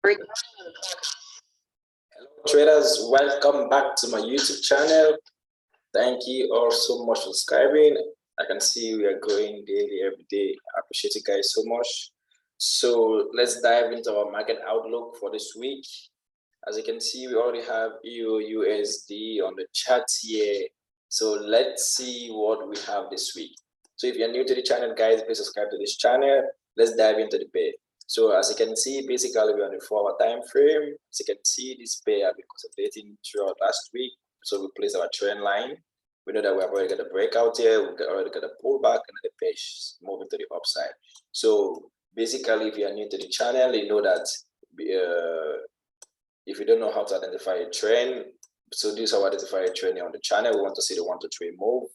Hello traders, welcome back to my YouTube channel. Thank you all so much for subscribing. I can see we are growing daily every day. I appreciate you guys so much. So let's dive into our market outlook for this week. As you can see, we already have EUR USD on the chart here. So let's see what we have this week. So if you're new to the channel, guys, please subscribe to this channel. Let's dive into the pair. So as you can see, basically we're on the 4-hour time frame. As you can see, this pair have been consolidating throughout last week. So we place our trend line. We know that we have already got a breakout here. We already got a pullback, and the page moving to the upside. So basically, if you are new to the channel, you know that if you don't know how to identify a trend, so this is how we identify a trend on the channel. We want to see the 1 to 3 move.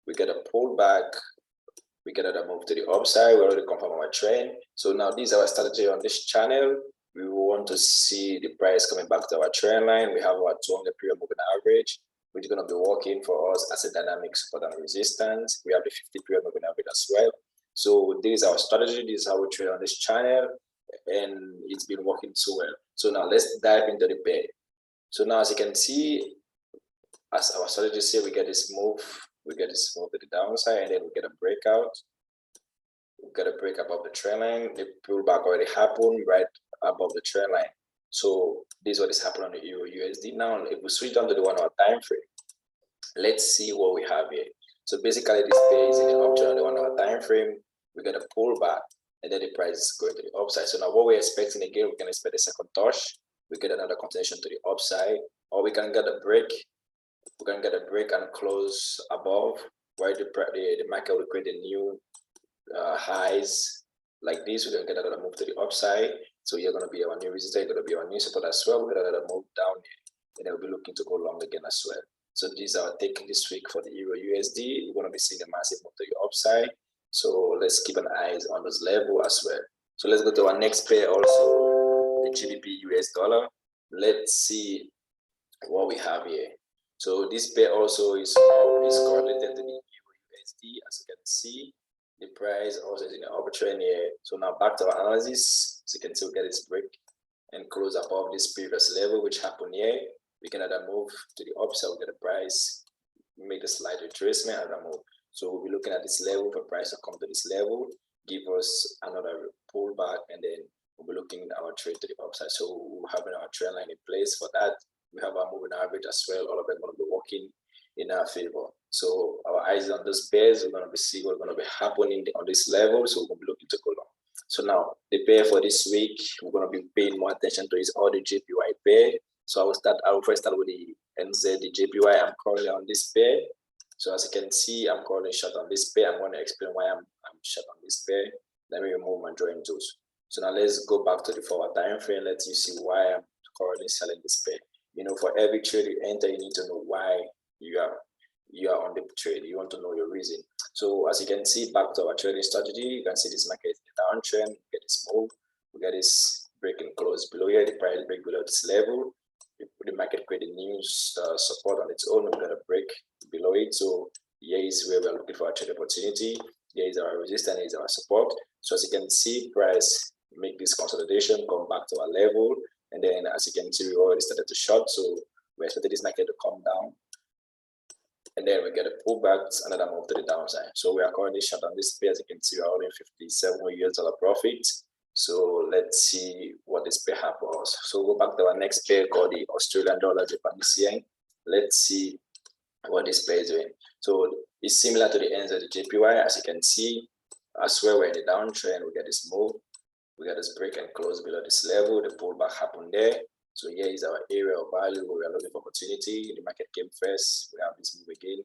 We get a pullback. We get a move to the upside. We already confirm our trend. So now this is our strategy on this channel. We want to see the price coming back to our trend line. We have our 200 period moving average, which is going to be working for us as a dynamic support and resistance. We have the 50 period moving average as well. So this is our strategy. This is how we trade on this channel, and it's been working so well. So now let's dive into the pair. So now as you can see, as our strategy says, we get this move. We get this move to the downside, and then we get a breakout. We get a break above the trend line. The pullback already happened right above the trend line. So this is what is happening on the EUR USD. Now, if we switch down to the 1 hour time frame, let's see what we have here. So basically, this pair is in the uptrend on the 1 hour time frame. We get a pullback, and then the price is going to the upside. So now, what we're expecting again, we can expect a second touch. We get another continuation to the upside, or we can get a break. We can get a break and close above, where the market will create a new highs like this. We're going to get another move to the upside. So you're going to be our new resistance, you're going to be our new support as well. We're going to get another move down here, and then we'll be looking to go long again as well. So these are our take this week for the EUR USD. We're going to be seeing a massive move to the upside. So let's keep an eye on this level as well. So let's go to our next pair also, the GBP US dollar. Let's see what we have here. So this pair also is correlated to the EUR USD. As you can see, the price also is in the uptrend here. So now back to our analysis. So you can see we get this break and close above this previous level, which happened here. We can either move to the upside, we get a price, make a slight retracement, and move. So we'll be looking at this level for price to come to this level, give us another pullback, and then we'll be looking at our trade to the upside. So we're having our trend line in place for that. We have our moving average as well. All of them going to be working in our favor. So our eyes on those pairs. We're going to be seeing what's going to be happening on this level. So we're going to be looking to go long. So now the pair for this week, we're going to be paying more attention to is all the JPY pair. So I will first start with the NZ, the JPY. I'm currently on this pair. So as you can see, I'm currently short on this pair. I'm going to explain why I'm short on this pair. Let me remove my drawing tools. So now let's go back to the 4-hour time frame. Let you see why I'm currently selling this pair. You know, for every trade you enter, you need to know why you are on the trade. You want to know your reason. So as you can see, back to our trading strategy, you can see this market is in a downtrend. We get this move, we get this break and close below here. The price break below this level. The market create a new support on its own. We got a break below it. So here is where we're looking for a trade opportunity. Here is our resistance. Here is our support. So as you can see, price make this consolidation, come back to our level. And then as you can see, we already started to short, so we expected this market to come down. And then we get a pullback, another move to the downside. So we are currently short on this pair. As you can see, we're holding $57 profit. So let's see what this pair has for us. So go back to our next pair called the Australian dollar Japanese yen. Let's see what this pair is doing. So it's similar to the NZD JPY. As you can see, as well, we're in the downtrend. We get this move. We got this break and close below this level. The pullback happened there. So here is our area of value where we are looking for opportunity. The market came first. We have this move again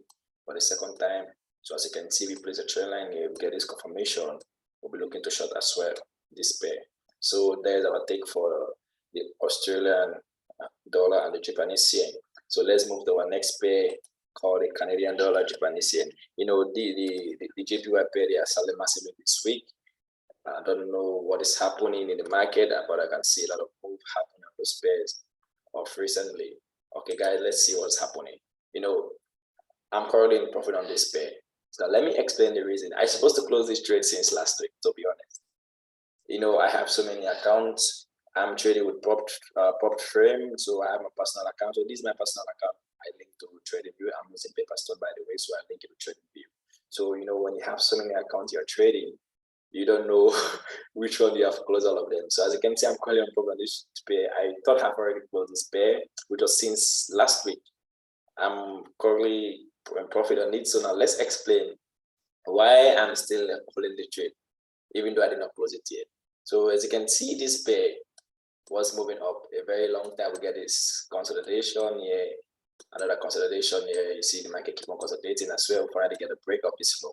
for the second time. So as you can see, we place a trend line here. We get this confirmation. We'll be looking to short as well this pair. So there's our take for the Australian dollar and the Japanese yen. So let's move to our next pair called the Canadian dollar Japanese yen. You know, the JPY pair, they are selling massively this week. I don't know what is happening in the market, but I can see a lot of move happening on those pairs of recently. Okay, guys, let's see what's happening. You know, I'm currently in profit on this pair. So let me explain the reason. I'm supposed to close this trade since last week, to be honest. You know, I have so many accounts. I'm trading with prop frame, so I have my personal account. So this is my personal account. I link to TradingView. I'm using PaperStore, by the way, so I link it to TradingView. So you know, when you have so many accounts you're trading, you don't know which one you have closed all of them. So as you can see, I'm currently on profit on this pair. I thought I've already closed this pair, which was since last week. I'm currently in profit on it. So now let's explain why I'm still holding the trade, even though I did not close it yet. So as you can see, this pair was moving up a very long time. We get this consolidation here, another consolidation here. You see the market keep on consolidating as well, trying to get a break of this flow.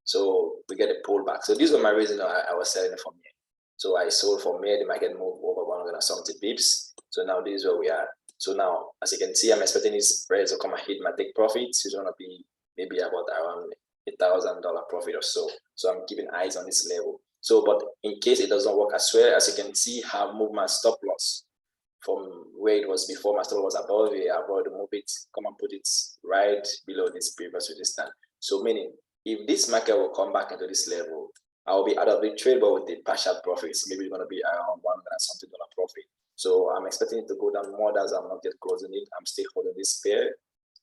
So we get a pullback. So these were my reason I was selling it from here. So I sold from here, the market moved over 170 pips. So now this is where we are. So now, as you can see, I'm expecting this price to come and hit my take profits. It's gonna be maybe about around $1,000 profit or so. So I'm keeping eyes on this level. So, but in case it doesn't work as well, as you can see, I have moved my stop loss from where it was before. My stop loss above it. I've already moved it, come and put it right below this previous resistance. So meaning, if this market will come back into this level, I will be out of the trade, but with the partial profits, maybe it's going to be around $100 something profit. So I'm expecting it to go down more. As I'm not yet closing it, I'm still holding this pair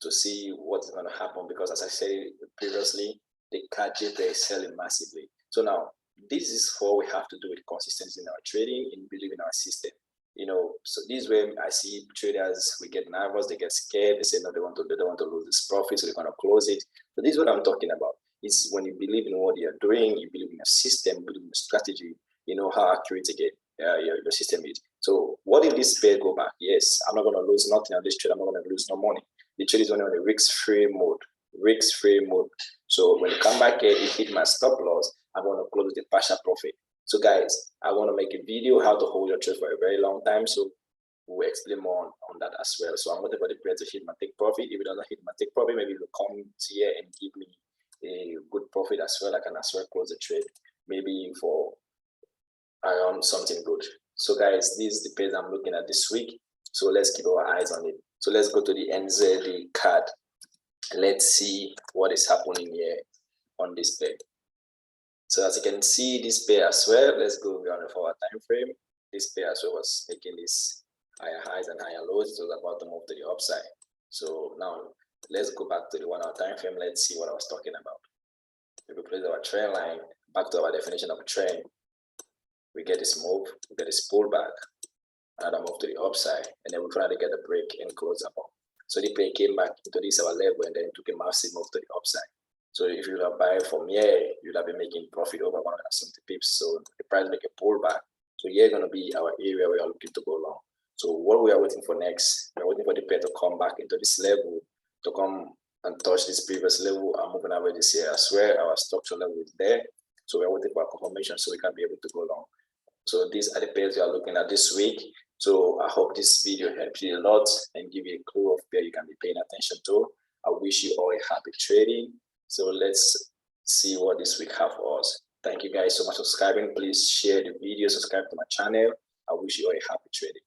to see what's going to happen, because as I said previously, the CAD JPY is selling massively. So now this is what we have to do with consistency in our trading, in believing our system. You know, so this is where I see traders, we get nervous, they get scared, they say no, they don't want to lose this profit, so they're going to close it. So this is what I'm talking about. It's when you believe in what you're doing, you believe in a system, believe in a strategy, you know how accurate your system is. So what if this pair go back? Yes, I'm not going to lose nothing on this trade. I'm not going to lose no money. The trade is only on the risk-free mode. Risk-free mode. So when you come back here, it hit my stop loss, I'm going to close the partial profit. So guys, I want to make a video how to hold your trade for a very long time. So we'll explain more on that as well. So I'm waiting for the pair to hit my take profit. If it doesn't hit my take profit, maybe it will come here and give me a good profit as well. I can as well close the trade, maybe for around something good. So guys, this is the page I'm looking at this week. So let's keep our eyes on it. So let's go to the NZD CAD. Let's see what is happening here on this pair. So as you can see, this pair as well, let's go on the forward time frame. This pair as well was making this higher highs and higher lows. It was about to move to the upside. So now let's go back to the 1 hour time frame. Let's see what I was talking about. If we place our trend line back to our definition of a trend, we get this move, we get this pullback, another move to the upside, and then we try to get a break and close up. So the play came back into this our level and then took a massive move to the upside. So if you have buy from here, you'll have been making profit over 170 pips. So the price make a pullback. So here is going to be our area we are looking to go long. So what we are waiting for next, we're waiting for the pair to come back into this level, to come and touch this previous level. I'm moving away this year as well. Our structure level is there. So we're waiting for a confirmation so we can be able to go long. So these are the pairs we are looking at this week. So I hope this video helps you a lot and give you a clue of where you can be paying attention to. I wish you all a happy trading. So let's see what this week have for us. Thank you guys so much for subscribing. Please share the video, subscribe to my channel. I wish you all a happy trading.